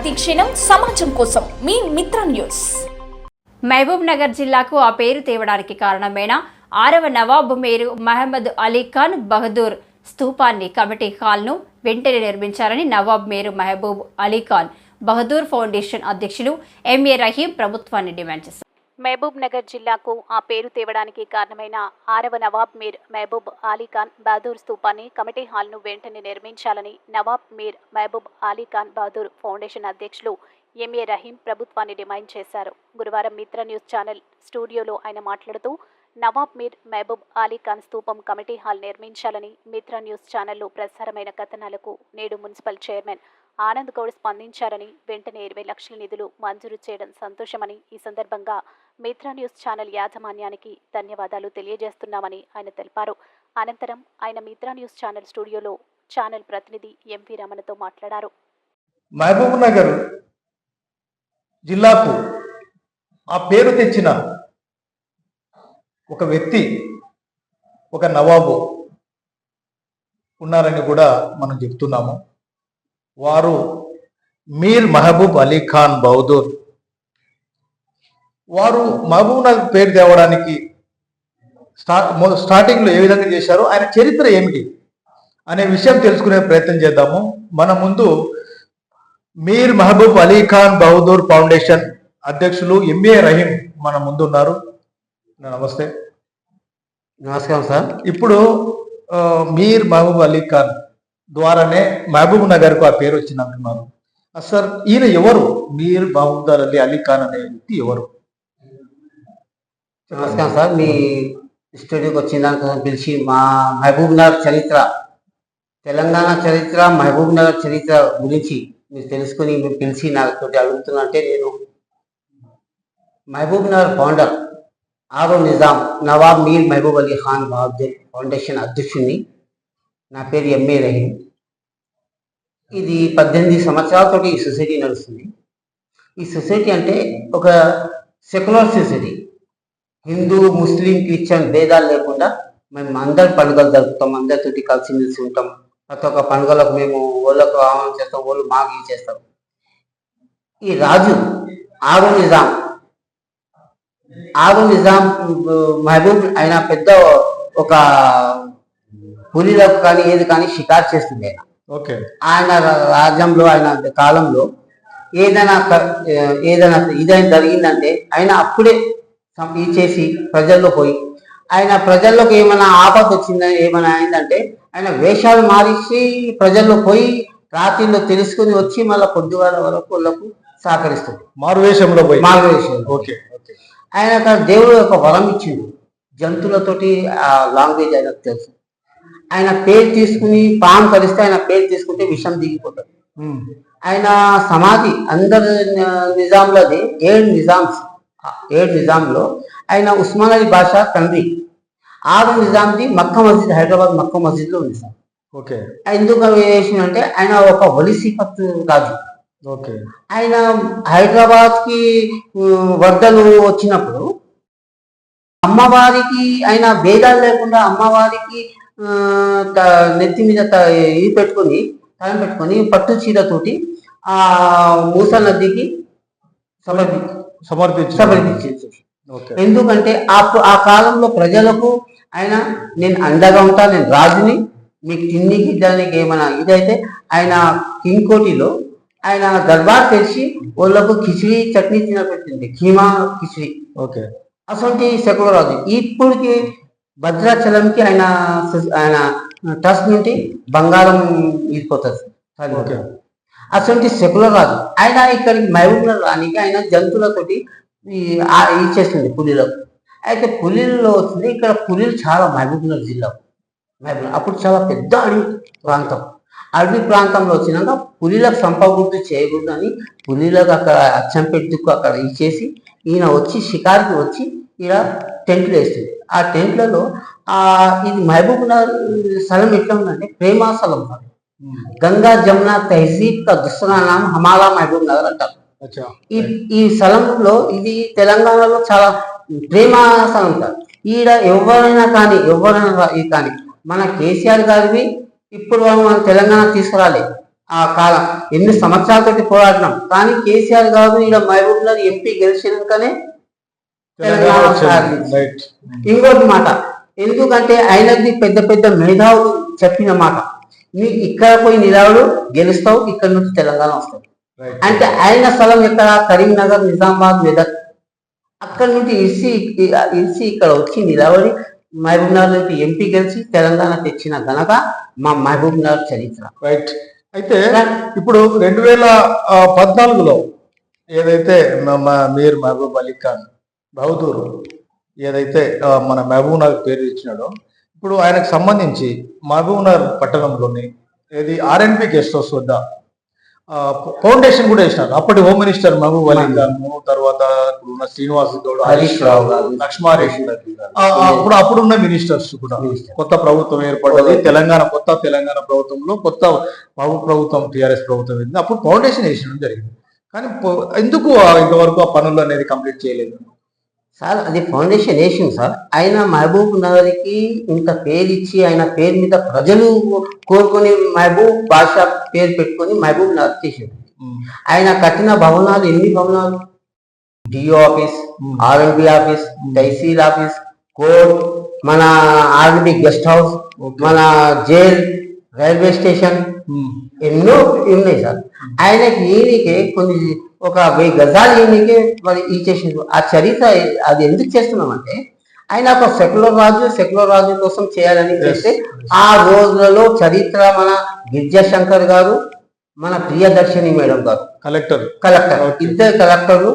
ప్రతిక్షణం సమాజం కోసం మీ మిత్ర న్యూస్. మహబూబ్ నగర్ జిల్లాకు ఆ పేరు తేవడానికి కారణమైన 6వ నవాబ్ మేరు మహమ్మద్ అలీ ఖాన్ బహదూర్ స్తూపాన్ని కమిటీ హాల్ను వెంటనే నిర్మించాలని నవాబ్ మేరు మహబూబ్ అలీ ఖాన్ బహదూర్ ఫౌండేషన్ అధ్యక్షులు ఎంఏ రహీం ప్రభుత్వాన్ని డిమాండ్ చేశారు. మహబూబ్ నగర్ జిల్లాకు ఆ పేరు తేవడానికి కారణమైన 6వ నవాబ్ మీర్ మహబూబ్ అలీ ఖాన్ బహదూర్ స్తూపాన్ని కమిటీ హాల్ను వెంటనే నిర్మించాలని నవాబ్ మీర్ మహబూబ్ అలీ ఖాన్ బహదూర్ ఫౌండేషన్ అధ్యక్షులు ఎంఏ రహీం ప్రభుత్వాన్ని డిమాండ్ చేశారు. గురువారం మిత్ర న్యూస్ ఛానల్ స్టూడియోలో ఆయన మాట్లాడుతూ నవాబ్ మీర్ మహబూబ్ అలీ ఖాన్ స్తూపం కమిటీ హాల్ నిర్మించాలని మిత్ర న్యూస్ ఛానల్లో ప్రసారమైన కథనాలకు నేడు మున్సిపల్ చైర్మన్ ఆనంద్ గౌడ్ స్పందించారని, వెంటనే 20 లక్షల నిధులు మంజూరు చేయడం సంతోషమని, ఈ సందర్భంగా మిత్ర న్యూస్ ఛానల్ యాజమాన్యానికి ధన్యవాదాలు తెలియజేస్తున్నామని ఆయన తెలిపారు. అనంతరం ఆయన మిత్ర న్యూస్ ఛానల్ స్టూడియోలో ఛానల్ ప్రతినిధి ఎంవి రమణతో మాట్లాడారు. మహబూబ్ నగర్ జిల్లాకు ఆ పేరు తెచ్చిన ఒక వ్యక్తి, ఒక నవాబు ఉన్నారని కూడా మనం చెప్తున్నాము. వారు మీర్ మహబూబ్ అలీ ఖాన్ బహదూర్. వారు మహబూబ్ నగర్ పేరు తేవడానికి స్టార్టింగ్లో ఏ విధంగా చేశారో, ఆయన చరిత్ర ఏమిటి అనే విషయం తెలుసుకునే ప్రయత్నం చేద్దాము. మన ముందు మీర్ మహబూబ్ అలీ ఖాన్ బహదూర్ ఫౌండేషన్ అధ్యక్షులు ఎంఏ రహీం మన ముందు ఉన్నారు. నమస్తే. నమస్కారం సార్. ఇప్పుడు మీర్ మహబూబ్ అలీ ఖాన్ ద్వారానే మహబూబ్ నగర్ కు ఆ పేరు వచ్చింది అంటున్నారు. సార్, ఈయన ఎవరు? మీర్ మహబూబ్ అలీ ఖాన్ అనే వ్యక్తి ఎవరు? నమస్కారం సార్. మీ స్టూడియోకి వచ్చిన దానికి పిలిచి మా మహబూబ్ నగర్ చరిత్ర, తెలంగాణ చరిత్ర, మహబూబ్ నగర్ చరిత్ర గురించి మీరు తెలుసుకుని మీరు పిలిచి నాకు అడుగుతున్నట్టే, నేను మహబూబ్ నగర్ ఫౌండర్ ఆరో నిజాం నవాబ్ మీర్ మహబూబ్ అలీ ఖాన్ బహదూర్ ఫౌండేషన్ అధ్యక్షుడిని. నా పేరు ఎంఏ రహీం. ఇది 18 సంవత్సరాలతో ఈ సొసైటీ నడుస్తుంది. ఈ సొసైటీ అంటే ఒక సెక్యులర్ సొసైటీ. హిందూ, ముస్లిం, క్రిస్టియన్ భేదాలు లేకుండా మేము అందరి పండుగలు జరుపుతాం, అందరితోటి కలిసిమెలిసి ఉంటాం. ప్రతి ఒక్క పండుగలకు మేము ఓళ్ళకు ఆహ్వానం చేస్తాం, ఓళ్ళు మాకు ఇది చేస్తాం. ఈ రాజు ఆరో నిజాం మహబూబ్ ఆయన పెద్ద ఒక పులిలకు కానీ ఏది కానీ షికారు చేస్తుంది. ఆయన రాజ్యంలో, ఆయన కాలంలో ఏదైనా ఇదైనా జరిగిందంటే ఆయన అప్పుడే చేసి ప్రజల్లో పోయి, ఆయన ప్రజల్లోకి ఏమైనా ఆపద వచ్చిందని ఏమైనా అయిందంటే ఆయన వేషాలు మారిసి ప్రజల్లో పోయి రాత్రిలో తెలుసుకుని వచ్చి మళ్ళీ పొద్దుగాల వరకు వాళ్ళకు సహకరిస్తుంది. మారువేషంలో పోయి. ఆయన అక్కడ దేవుడు ఒక వరం ఇచ్చిండు. జంతువులతోటి ఆ లాంగ్వేజ్ ఆయనకు తెలుసు. ఆయన పేరు తీసుకుని పాము కరిస్తే ఆయన పేరు తీసుకుంటే విషం దిగిపోతుంది. ఆయన సమాధి అందరు నిజాంలోది 7 నిజాంలో ఆయన ఉస్మాన్ అలీ బాషా తండ్రి 6 నిజాంది మక్కా మస్జిద్, హైదరాబాద్ మక్కా మస్జిద్లో ఉంది సార్. ఎందుకు అంటే ఆయన ఒక వలిసిఫత్ రాజు. ఆయన హైదరాబాద్కి వరదలు వచ్చినప్పుడు అమ్మవారికి ఆయన భేదాలు లేకుండా అమ్మవారికి నెత్తి మీద ఇది పెట్టుకొని తలం పెట్టుకొని పట్టు చీరతోటి ఆ మూస నదికి సమర్పించారు. ఎందుకంటే ఆ కాలంలో ప్రజలకు ఆయన నేను అండగా ఉంటా, నేను రాజుని, మీకు తిండికి దానికి ఏమైనా ఇదైతే ఆయన కింగ్కోటిలో ఆయన దర్బార్ తెరిచి వాళ్ళకు కిచిడి చట్నీ తినబెట్టింది, కీమా కిచిడి. అసలు సెక్యులర్ రాజు. ఇప్పటికి భద్రాచలంకి ఆయన ట్రస్ట్ నుండి బంగారం ఇదిపోతుంది. అసలు సెక్యులర్ రాజు. ఆయన ఇక్కడికి మహబూబ్ నగర్ రానికి ఆయన జంతువులతోటి ఇచ్చేస్తుంది పులిలకు. అయితే పులిలో వచ్చింది ఇక్కడ పులిలు చాలా మహబూబ్ నగర్ జిల్లా. అప్పుడు చాలా పెద్ద అడవి ప్రాంతంలో వచ్చినాక పులిలకు సంపవృద్ధి చేయకూడదు అని పులిలకు అక్కడ అచ్చం పెట్టుకు అక్కడ ఇచ్చేసి ఈయన వచ్చి షికారికి వచ్చి ఇలా టెంట్లు వేస్తుంది. ఆ టెంట్లలో ఇది మహబూబ్ నగర్ స్థలం ఎట్లా ఉందంటే ప్రేమ స్థలం. గంగా జమున తహజీబ్ కా దుస్రా నామ్ హమారా మహబూబ్ నగర్ అంటారు. ఈ స్థలంలో ఇది తెలంగాణలో చాలా ప్రేమ స్థలం సార్. ఈడ ఎవరైనా కానీ మన కేసీఆర్ గారివి ఇప్పుడు మన తెలంగాణ తీసుకురాలి. ఆ కాలం ఎన్ని సంవత్సరాలతోటి పోరాడినాం. కానీ కేసీఆర్ గారు ఇక్కడ మహబూబ్ నగర్ ఎంపీ గెలిచినాకనే తెలంగాణ సాధించింది. రైట్. ఇంకోటి మాట, ఎందుకంటే ఆయనది పెద్ద పెద్ద మేధావులు చెప్పిన మాట, నీ ఇక్కడ పోయి నిలవడు గెలుస్తావు, ఇక్కడ నుంచి తెలంగాణ వస్తావు. అంటే ఆయన స్థలం ఎక్కడ? కరీంనగర్, నిజామాబాద్, మెదక్. అక్కడ నుండి ఇరిసి ఇక్కడ వచ్చి నిలబడి మహబూబ్ నగర్ నుంచి ఎంపీ గెలిచి తెలంగాణ తెచ్చిన ఘనత మా మహబూబ్ నగర్ చరిత్ర. రైట్. అయితే ఇప్పుడు 2014లో ఏదైతే మీర్ మహబూబ్ అలీ ఖాన్ బహదూర్ ఏదైతే మన మహబూబ్ నగర్ పేరు ఇచ్చినాడో, ఇప్పుడు ఆయనకు సంబంధించి మహబూబ్ నగర్ పట్టణంలోని ఏది ఆర్ఎన్బి గెస్ట్ హౌస్ వద్ద ఫౌండేషన్ కూడా వేసినారు. అప్పటి హోమ్ మినిస్టర్ మహబూబ్ అలీ ఖాన్, తర్వాత ఇప్పుడున్న శ్రీనివాస్ గౌడ్, హరీష్ రావు గారు, లక్ష్మారెడ్డి గారు, అప్పుడున్న మినిస్టర్స్ కూడా. కొత్త ప్రభుత్వం ఏర్పడ్డది తెలంగాణ, కొత్త తెలంగాణ ప్రభుత్వంలో కొత్త ప్రభుత్వం టీఆర్ఎస్ ప్రభుత్వం ఏంది, అప్పుడు ఫౌండేషన్ వేసడం జరిగింది. కానీ ఎందుకు ఇంతవరకు ఆ పనులు అనేది కంప్లీట్ చేయలేదు సార్? అది ఫౌండేషన్ వేసింది సార్. ఆయన మహబూబ్ నగర్కి ఇంత పేరు ఇచ్చి ఆయన పేరు మీద ప్రజలు కోరుకొని మహబూబ్ బాషా పేరు పెట్టుకొని మహబూబ్ నగర్ చేసింది. ఆయన కట్టిన భవనాలు ఎన్ని భవనాలు? డిఓ ఆఫీస్, ఆర్ఎండ్బి ఆఫీస్, తహసీల్ ఆఫీస్, కోర్ట్, మన ఆర్ఎండ్బి గెస్ట్ హౌస్, మన జైల్, రైల్వే స్టేషన్, ఎన్నో ఉన్నాయి సార్. ఆయనకి ఈయనకే కొన్ని ఒక 1000 గజాలు ఈయనకే మరి ఇచ్చేసిండ్రు. ఆ చరిత్ర అది ఎందుకు చేస్తున్నామంటే, ఆయన ఒక సెక్యులర్ రాజు కోసం చేయాలని చేస్తే ఆ రోజులలో చరిత్ర మన విద్యాశంకర్ గారు, మన ప్రియదర్శిని మేడం గారు కలెక్టర్ ఇద్దరు కలెక్టర్లు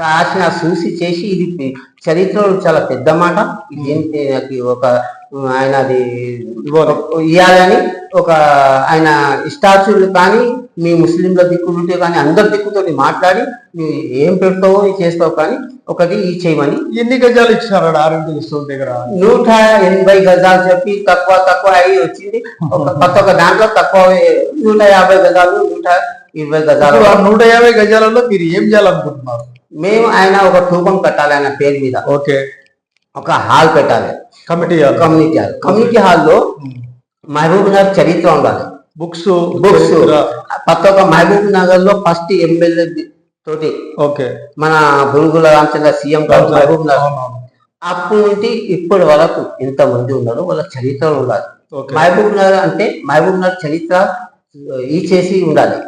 రాసిన చూసి చేసి ఇది చరిత్రలో చాలా పెద్ద మాట, ఇది ఒక ఆయన అది ఇవ్వాలని ఒక ఆయన స్టాచ్యూలు కానీ మీ ముస్లింల దిక్కులుంటే కానీ అందరి దిక్కుతో మాట్లాడి నువ్వు ఏం పెడతావో చేస్తావు కానీ ఒకటి ఈ చేయమని. ఎన్ని గజాలు ఇచ్చినారు దగ్గర? 180 గజాలు చెప్పి తక్కువ అయి వచ్చింది. ఒక్క దాంట్లో తక్కువ 150 గజాలు, 120 గజాలు. 150 గజాలలో మీరు ఏం చేయాలనుకుంటున్నారు? మేము ఆయన ఒక స్థూపం కట్టాలి ఆయన పేరు మీద. ఓకే. ఒక హాల్ పెట్టాలి, కమ్యూనిటీ హాల్లో మహబూబ్ నగర్ చరిత్ర ఉండాలి, బుక్స్ ప్రతి ఒక్క మహబూబ్ నగర్ లో ఫస్ట్ ఎమ్మెల్యే తోటి మన బురుగుల రామచంద్ర సీఎం మహబూబ్ నగర్ అప్పటి నుండి ఇప్పటి వరకు ఎంత మంది ఉన్నారో వాళ్ళ చరిత్ర ఉండాలి. మహబూబ్ నగర్ అంటే మహబూబ్ నగర్ చరిత్ర ఈ చేసి ఉండాలి.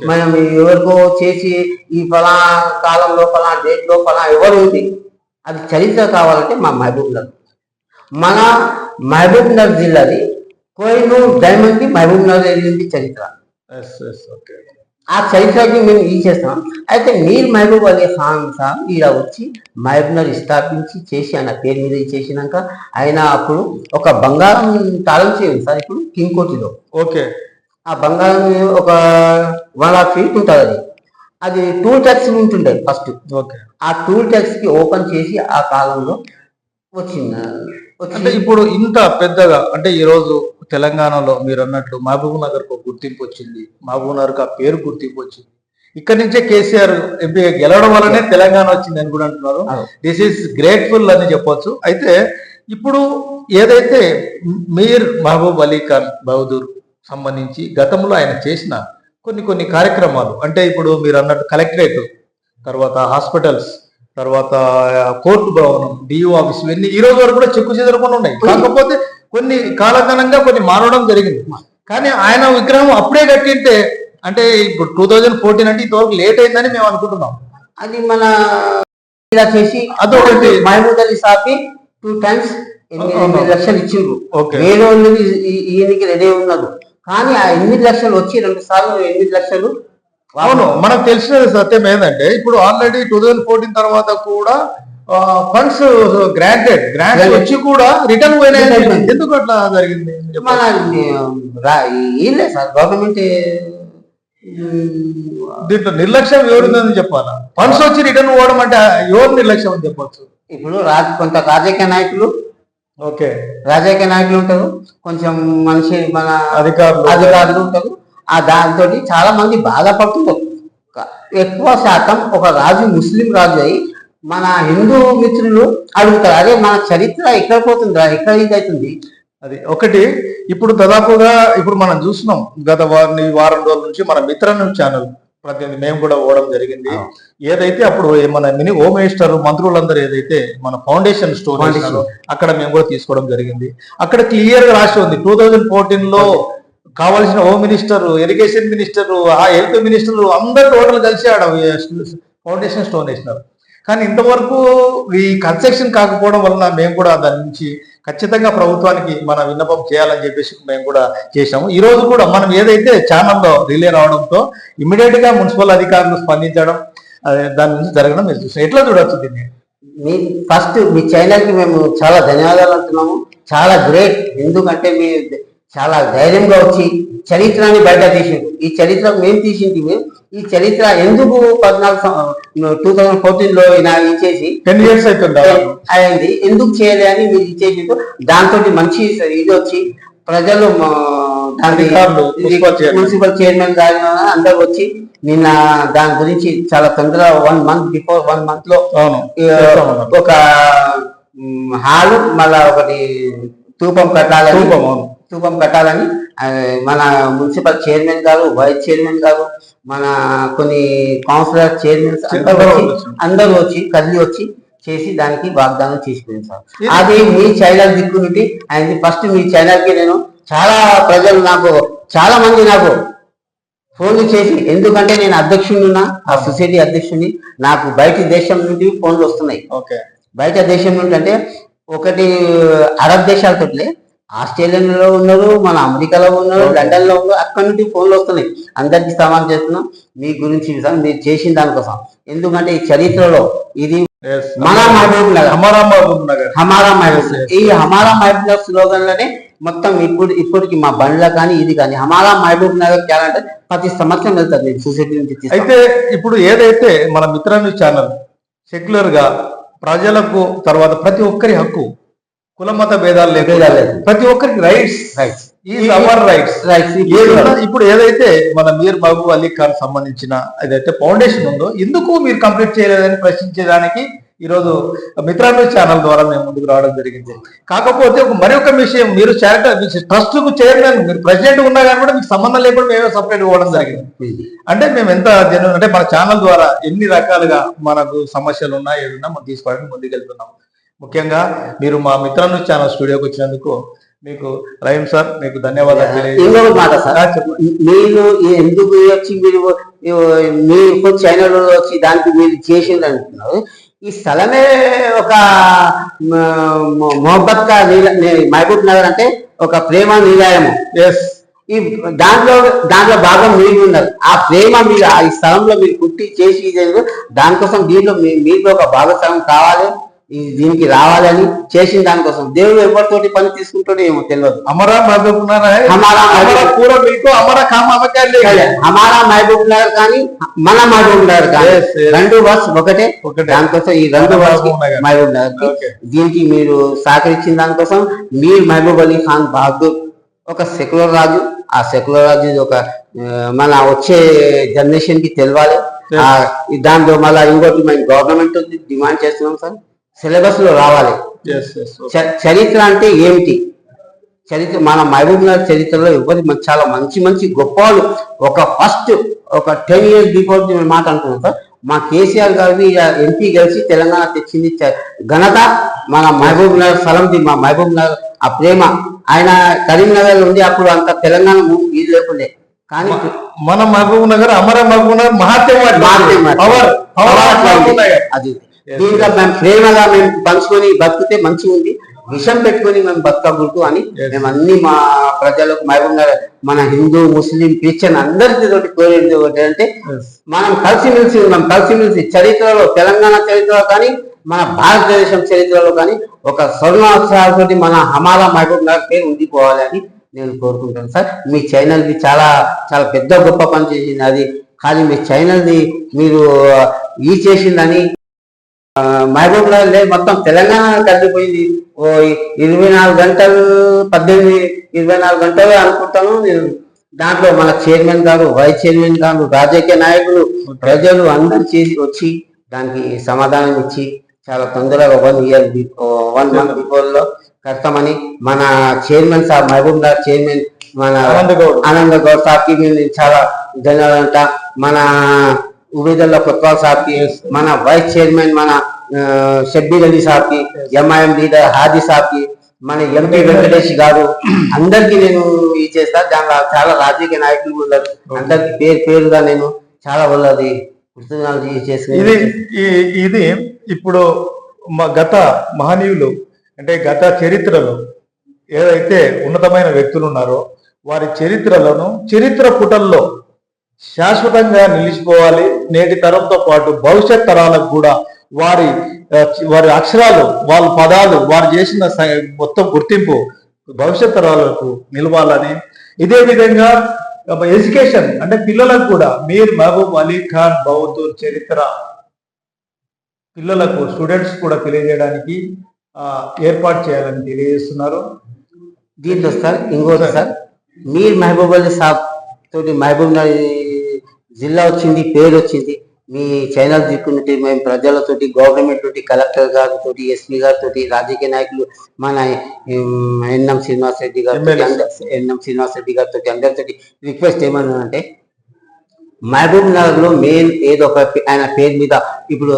మనం ఎవరికో చేసి ఈ ఫలానా కాలంలో ఫలానా డేట్ లో ఫలానా ఎవరు ఉంది అది చరిత్ర కావాలంటే మా మహబూబ్ నగర్, మన మహబూబ్ నగర్ జిల్లాది కోహినూర్ డైమండ్ కి మహబూబ్ నగర్ వెళ్ళింది చరిత్ర. ఆ చరిత్రకి మేము ఈ చేస్తాం. అయితే మీర్ మహబూబ్ అలీ ఖాన్ సార్ ఈడ వచ్చి మహబూబ్ నగర్ స్థాపించి చేసి ఆయన పేరు మీద చేసినాక ఆయన అప్పుడు ఒక బంగారం తాళం చేయండి సార్ ఇప్పుడు కింగ్ కోటిలో. ఓకే. ఆ బంగారం ఒక 1,00,000 feet ఉంటుంది. అది టూల్ ట్యాక్స్ ఉంటుండే ఫస్ట్. ఆ టూల్ ట్యాక్స్ కి ఓపెన్ చేసి ఆ కాలంలో వచ్చింది. అంటే ఇప్పుడు ఇంత పెద్దగా అంటే ఈ రోజు తెలంగాణలో మీరు అన్నట్లు మహబూబ్ నగర్ కు గుర్తింపు వచ్చింది, మహబూబ్ నగర్ కు ఆ పేరు గుర్తింపు వచ్చింది. ఇక్కడి నుంచే కేసీఆర్ ఎంపీగా గెలవడం వల్లనే తెలంగాణ వచ్చింది అని కూడా అంటున్నారు. దిస్ ఈస్ గ్రేట్ఫుల్ అని చెప్పొచ్చు. అయితే ఇప్పుడు ఏదైతే మీర్ మహబూబ్ అలీ ఖాన్ బహదూర్ సంబంధించి గతంలో ఆయన చేసిన కొన్ని కార్యక్రమాలు అంటే ఇప్పుడు మీరు అన్నట్టు కలెక్టరేట్, తర్వాత హాస్పిటల్స్, తర్వాత కోర్టు భవనం, డిఓ ఆఫీస్, ఇవన్నీ ఈ రోజు వరకు కూడా చెక్కు చెదరకుండా ఉన్నాయి. కాకపోతే కొన్ని కాలగణంగా కొన్ని మారడం జరిగింది. కానీ ఆయన విగ్రహం అప్పుడే కట్టింటే అంటే ఇప్పుడు 2014 అంటే ఇంతవరకు లేట్ అయిందని మేము అనుకుంటున్నాం. అది మన ఇలా చేసి అదొకటి మహమూద్ అలీ సాకి 2 times 8 లక్షలు ఇచ్చిండ్రు. వేరే వాళ్ళు ఈయనకి రెడీ ఉన్నారు. కానీ ఆ 8 లక్షలు వచ్చి 2 సార్లు 8 లక్షలు. అవును, మనకు తెలిసిన సత్యం ఏంటంటే ఇప్పుడు ఆల్రెడీ 2014 తర్వాత కూడా ఫండ్స్ గ్రాంట్స్ వచ్చి కూడా రిటర్న్ పోయినాయి. ఎందుకు అట్లా జరిగింది? మన వీళ్ళే సార్ గవర్నమెంట్ దీంట్లో నిర్లక్ష్యం ఎవరిందని చెప్పాలా? ఫండ్స్ వచ్చి రిటర్న్ పోవడం అంటే ఎవరు నిర్లక్ష్యం అని చెప్పొచ్చు. ఇప్పుడు కొంత రాజకీయ నాయకులు ఉంటారు, కొంచెం మనిషి మన అధికారులు ఉంటారు. ఆ దాంతో చాలా మంది బాధపడుతున్నారు. ఎక్కువ శాతం ఒక రాజు ముస్లిం రాజు అయి మన హిందూ మిత్రులు అడుగుతారు, అదే మన చరిత్ర ఎక్కడ పోతుందా, ఎక్కడ ఇది అవుతుంది, అది ఒకటి. ఇప్పుడు దాదాపుగా ఇప్పుడు మనం చూస్తున్నాం గత వారం రోజుల నుంచి మన మిత్ర ఛానల్ ప్రతినిధి మేము కూడా పోవడం జరిగింది. ఏదైతే అప్పుడు మన మినీ హోమ్ మినిస్టర్ మంత్రులందరూ ఏదైతే మన ఫౌండేషన్ స్టోర్ అక్కడ మేము కూడా తీసుకోవడం జరిగింది. అక్కడ క్లియర్ గా రాసి ఉంది 2014 లో కావాల్సిన హోమ్ మినిస్టర్, ఇరిగేషన్ మినిస్టర్, ఆ హెల్త్ మినిస్టర్ అందరు టోటల్ కలిసి ఆడ ఫౌండేషన్ స్టోన్ వేసినారు. కానీ ఇంతవరకు ఈ కన్స్ట్రక్షన్ కాకపోవడం వలన మేము కూడా దాని నుంచి ఖచ్చితంగా ప్రభుత్వానికి మన విన్నపం చేయాలని చెప్పేసి మేము కూడా చేసాము. ఈ రోజు కూడా మనం ఏదైతే ఛానల్లో రిలే రావడంతో ఇమ్మీడియట్ గా మున్సిపల్ అధికారులు స్పందించడం దాని నుంచి జరగడం మీరు చూసాం. ఎట్లా చూడవచ్చు దీన్ని? ఫస్ట్ మీ ఛానల్ కి మేము చాలా ధన్యవాదాలు అంటున్నాము. చాలా గ్రేట్. ఎందుకంటే మీ చాలా ధైర్యంగా వచ్చి చరిత్రని బయట తీసింది. ఈ చరిత్ర మేము తీసింది. ఈ చరిత్ర ఎందుకు 2014 లో ఇచ్చేసి 10 years అయింది, ఎందుకు చేయలే అని మీరు ఇచ్చేసి దాంతో మంచి ఇది వచ్చి ప్రజలు మున్సిపల్ చైర్మన్ గారు అందరు వచ్చి నిన్న దాని గురించి చాలా తొందరగా 1 month లో ఒక హాలు మళ్ళా ఒకటి స్థూపం కట్టాలని మన మున్సిపల్ చైర్మన్ గారు, వైస్ చైర్మన్ గారు, మన కొన్ని కౌన్సిలర్ చైర్మన్స్ అందరూ వచ్చి కదిలి వచ్చి చేసి దానికి వాగ్దానం చేసుకున్నాను సార్. అది మీ ఛానల్ దిక్కు నుండి అయింది. ఫస్ట్ మీ ఛానల్ కి నేను చాలా ప్రజలు చాలా మంది నాకు ఫోన్లు చేసి, ఎందుకంటే నేను అధ్యక్షుడున్నా, ఆ సొసైటీ అధ్యక్షుడిని, నాకు బయట దేశం నుండి ఫోన్లు వస్తున్నాయి. బయట దేశం నుండి అంటే ఒకటి అరబ్ దేశాలతో, ఆస్ట్రేలియాలో ఉన్నారు, మన అమెరికాలో ఉన్నారు, లండన్ లో ఉన్నారు, అక్కడ నుండి ఫోన్లు వస్తున్నాయి. అందరికి సమానం చేస్తున్నాం మీ గురించి మీరు చేసిన దానికోసం. ఎందుకంటే ఈ చరిత్రలో ఇది మన మహబూబ్ నగర్, హమారా మహబూబ్ నగర్, ఈ హమారా మహబూబ్ నగర్ స్లోగన్ లోనే మొత్తం ఇప్పటికి మా బండ్ల కానీ ఇది కానీ హమారా మహబూబ్ నగర్ చేయాలంటే ప్రతి సంవత్సరం వెళ్తారు నేను సొసైటీ నుంచి. అయితే ఇప్పుడు ఏదైతే మన మిత్ర ఛానల్ సెక్యులర్ గా ప్రజలకు, తర్వాత ప్రతి ఒక్కరి హక్కు, కుల మత భేదాలు లేకుండా ప్రతి ఒక్కరికి రైట్స్ ఇప్పుడు ఏదైతే మన మీర్ మహబూబ్ అలీ ఖాన్ సంబంధించిన ఏదైతే ఫౌండేషన్ ఉందో ఎందుకు మీరు కంప్లీట్ చేయలేదని ప్రశ్నించేదానికి ఈరోజు మిత్ర ఛానల్ ద్వారా మేము ముందుకు రావడం జరిగింది. కాకపోతే మరొక విషయం, మీరు ట్రస్ట్ కు చైర్మన్, మీరు ప్రెసిడెంట్ ఉన్నా కానీ కూడా మీకు సంబంధం లేకుండా మేమే సపరేట్ పోవడం జరిగింది. అంటే మేము ఎంత అంటే మన ఛానల్ ద్వారా ఎన్ని రకాలుగా మనకు సమస్యలు ఉన్నా ఏదన్నా మనం తీసుకోవడానికి ముందుకెళ్తున్నాం. ముఖ్యంగా మీరు మా మిత్ర ఛానల్ స్టూడియోకి వచ్చినందుకు మీకు రహీం సార్ మీకు ధన్యవాదాలు. ఇంకొక మాట సార్, మీరు ఎందుకు వచ్చి మీరు ఛానల్ వచ్చి దానికి మీరు చేసింది అంటున్నారు. ఈ స్థలమే ఒక మొహబ్బత్ కా మహబూబ్ నగర్ అంటే ఒక ప్రేమ నిలయము. ఈ దాంట్లో భాగం మీరు ఉన్నారు. ఆ ప్రేమ మీరు ఈ స్థలంలో మీరు పుట్టి చేసి దానికోసం దీంట్లో మీరు ఒక భాగస్వామ్యం కావాలి, దీనికి రావాలని చేసిన దానికోసం. దేవుడు ఎవరితోటి పని తీసుకుంటాడో ఏమో తెలియదు. హమారా మహబూబ్ నగర్ కానీ మన మహబూబ్ నగర్ కానీ రెండు వర్స్ ఒకటే. దానికోసం ఈ రెండు వర్స్ మహబూబ్ నగర్ దీనికి మీరు సహకరించిన దానికోసం మీర్ మహబూబ్ అలీ ఖాన్ బహదూర్ ఒక సెక్యులర్ రాజు. ఆ సెక్యులర్ రాజు ఒక మన వచ్చే జనరేషన్ కి తెలవాలి. దాంట్లో మళ్ళీ ఇంకోటి మేము గవర్నమెంట్ డిమాండ్ చేస్తున్నాం సార్, సిలబస్ లో రావాలి. చరిత్ర అంటే ఏమిటి, చరిత్ర మన మహబూబ్ నగర్ చరిత్రలో ఎవరి చాలా మంచి మంచి గొప్ప వాళ్ళు ఒక 10 years బిఫోర్ మాట అంటున్నాం సార్. మా కేసీఆర్ గారిని ఎంపీ గెలిచి తెలంగాణ తెచ్చింది ఘనత మన మహబూబ్ నగర్ స్థలంది. మా మహబూబ్ నగర్ ఆ ప్రేమ, ఆయన కరీంనగర్ నుండి అప్పుడు అంత తెలంగాణ ఇది లేకుండే, కానీ మన మహబూబ్ నగర్ అమర మహబూబ్ నగర్ అది దీంట్లో మేము ప్రేమగా మేము పంచుకొని బతికితే మంచిగా ఉంది, విషం పెట్టుకొని మేము బతకకూడదు అని మేము అన్ని మా ప్రజలకు మహబూబ్ నగర్ మన హిందూ ముస్లిం క్రిస్టియన్ అందరితో కోరేది ఒకటి అంటే మనం కలిసిమెలిసి ఉన్నాం. కలిసిమెలిసి చరిత్రలో తెలంగాణ చరిత్రలో కానీ మన భారతదేశం చరిత్రలో కానీ ఒక స్వర్ణాక్షరాలతోటి మన హమారా మహబూబ్ నగర్ పేరు ఉండిపోవాలి అని నేను కోరుకుంటాను సార్. మీ ఛానల్ ది చాలా చాలా పెద్ద గొప్ప పని చేసింది అది, కానీ మీ ఛానల్ ది మీరు చేసిందని మహబూబ్ నగర్ లేదు మొత్తం తెలంగాణ కలిసిపోయింది. 24 గంటలు 24 గంటలు అనుకుంటాను నేను. దాంట్లో మన చైర్మన్ గారు, వైస్ చైర్మన్ గారు, రాజకీయ నాయకులు, ప్రజలు అందరు చేసి వచ్చి దానికి సమాధానం ఇచ్చి చాలా తొందరగా 1 month బిఫోర్ లో కడతామని మన chairman sir Mahbubnagar chairman మన ఆనంద్ గౌడ్ సార్కి మేము చాలా ధన్యవాదాలు. మన ఉబేదుల్లా కొత్వాల్ సార్కి, మన వైస్ చైర్మన్ మన షబ్బీర్ అలీ సార్కి, ఎంఐఎం లీడర్ హాజీ సార్కి, మన ఎంపీ వెంకటేష్ గారు, అందరికి నేను ఇది చేస్తా. దానిలో చాలా రాజకీయ నాయకులు ఉన్నారు, అందరికి పేరు పేరుగా నేను చాలా వాళ్ళది కృతజ్ఞతలు చేసుకుని ఇది ఇప్పుడు గత మహనీయులు అంటే గత చరిత్రలో ఏదైతే ఉన్నతమైన వ్యక్తులు ఉన్నారో వారి చరిత్రలను చరిత్ర పుటల్లో శాశ్వతంగా నిలిచిపోవాలి. నేటి తరంతో పాటు భవిష్యత్ తరాలకు కూడా వారి అక్షరాలు, వాళ్ళ పదాలు, వారు చేసిన మొత్తం గుర్తింపు భవిష్యత్ తరాలకు నిలవాలని, ఇదే విధంగా ఎడ్యుకేషన్ అంటే పిల్లలకు కూడా మీర్ మహబూబ్ అలీ ఖాన్ బహదూర్ చరిత్ర పిల్లలకు స్టూడెంట్స్ కూడా తెలియజేయడానికి ఏర్పాటు చేయాలని తెలియజేస్తున్నారు. దీంట్లో సార్ ఇంకోటి సార్, మీర్ మహబూబ్ అలీ సాబ్ తోటి మహబూబ్ నగర్ జిల్లా వచ్చింది, పేరు వచ్చింది. మీ ఛానల్ దిక్కున్నట్టు మేము ప్రజలతోటి, గవర్నమెంట్ తోటి, కలెక్టర్ గారితో, ఎస్పీ గారితో, రాజకీయ నాయకులు మన ఎన్ఎం శ్రీనివాస్ రెడ్డి గారితో అందరితో రిక్వెస్ట్ ఏమన్నా అంటే మహబూబ్ నగర్ లో మెయిన్ ఏదో ఒక ఆయన పేరు మీద ఇప్పుడు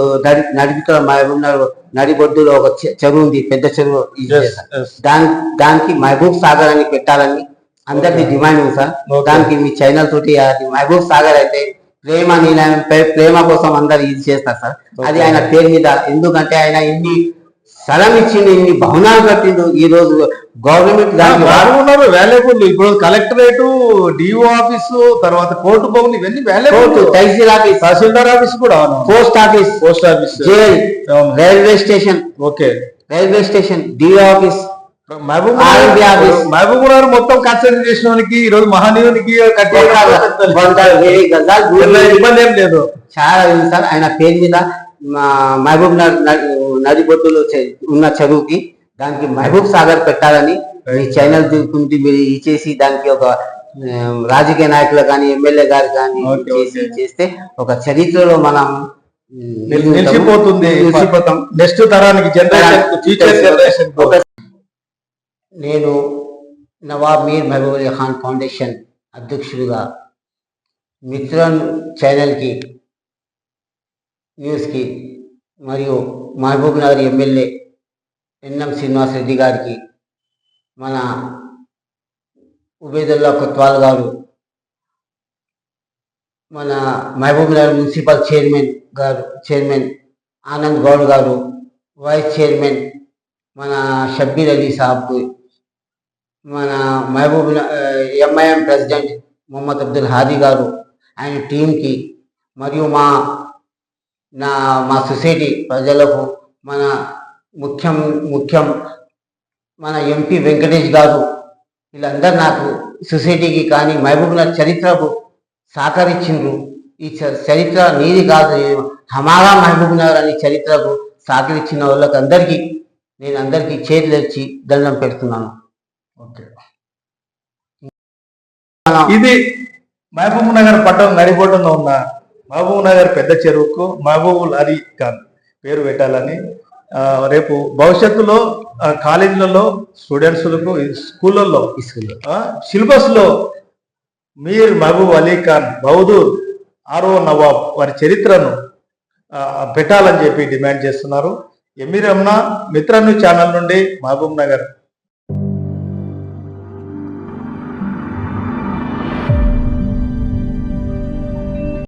నడిపితో మహబూబ్ నగర్ నడిబొడ్డులో ఒక చెరువు ఉంది, పెద్ద చెరువు. దానికి మహబూబ్ సాగర్ అని పెట్టాలని అందరికి డిమాండ్ ఉంది సార్. దానికి మీ ఛానల్ తోటి మహబూబ్ సాగర్ అయితే ప్రేమ ప్రేమ కోసం అందరు ఇది చేస్తారు సార్. అది ఆయన పేరు మీద, ఎందుకంటే ఆయన ఇన్ని స్థలం ఇచ్చిండు, ఇన్ని భవనాలు కట్టిండు. ఈ రోజు గవర్నమెంట్ ఉన్నారు వాల్యుబుల్. ఇప్పుడు కలెక్టరేట్, డిఓ ఆఫీసు, తర్వాత కోర్టు భవన్, ఇవన్నీ valuable. Tahsil office, tahsildar office కూడా, post office, jail, railway station, railway station, DO office, Mahbubnagar మొత్తం కన్సల్ట్ చేసినోనికి ఈ రోజు మహనీయునికి ఇబ్బంది ఏం లేదు. చాలా సార్ ఆయన పేరు మీద మహబూబ్ నగర్ నడిబొడ్డులో ఉన్న చెరువుకి దానికి మహబూబ్ సాగర్ పెట్టాలని మీ ఛానల్ మీరు ఇచ్చేసి దానికి ఒక రాజకీయ నాయకులు కానీ ఎమ్మెల్యే గారు కానీ చేస్తే ఒక చరిత్రలో మనం నిలిచిపోతాం. నెక్స్ట్ తరానికి జనరేషన్. నేను నవాబ్ మీర్ మహబూబ్ అలీ ఖాన్ ఫౌండేషన్ అధ్యక్షుడిగా మిత్రన్ ఛానల్కి, న్యూస్కి మరియు మహబూబ్ నగర్ ఎమ్మెల్యే ఎన్ఎం శ్రీనివాస్ రెడ్డి గారికి, మన ఉబేదుల్లా కొత్వాల్ గారు, మన మహబూబ్ నగర్ మున్సిపల్ చైర్మన్ ఆనంద్ గౌడ్ గారు, వైస్ చైర్మన్ మన షబ్బీర్ అలీ సాబ్కు, మన మహబూబ్ ఎంఐఎం ప్రెసిడెంట్ మొహమ్మద్ అబ్దుల్ హాదీ గారు, ఆయన టీంకి, మరియు మా సొసైటీ ప్రజలకు, మన ముఖ్యం మన ఎంపీ వెంకటేష్ గారు, వీళ్ళందరూ నాకు సొసైటీకి కానీ మహబూబ్ నగర్ చరిత్రకు సహకరించిండ్రు. ఈ చరిత్ర నీది కాదు, హమారా మహబూబ్ నగర్ అని చరిత్రకు సహకరించిన వాళ్ళకి అందరికీ చేతులు తెచ్చి దండం పెడుతున్నాను. ఇది మహబూబ్ నగర్ పట్టణం నడిబొడ్డున ఉన్న మహబూబ్ నగర్ పెద్ద చెరువుకు మహబూబ్ అలీ ఖాన్ పేరు పెట్టాలని, రేపు భవిష్యత్తులో కాలేజీలలో స్టూడెంట్స్లకు, స్కూళ్ళల్లో సిలబస్ లో మీర్ మహబూబ్ అలీ ఖాన్ బహదూర్ 6వ నవాబ్ వారి చరిత్రను పెట్టాలని చెప్పి డిమాండ్ చేస్తున్నారు. ఎమ్మిరమ్న మిత్రన్యూ ఛానల్ నుండి మహబూబ్ నగర్.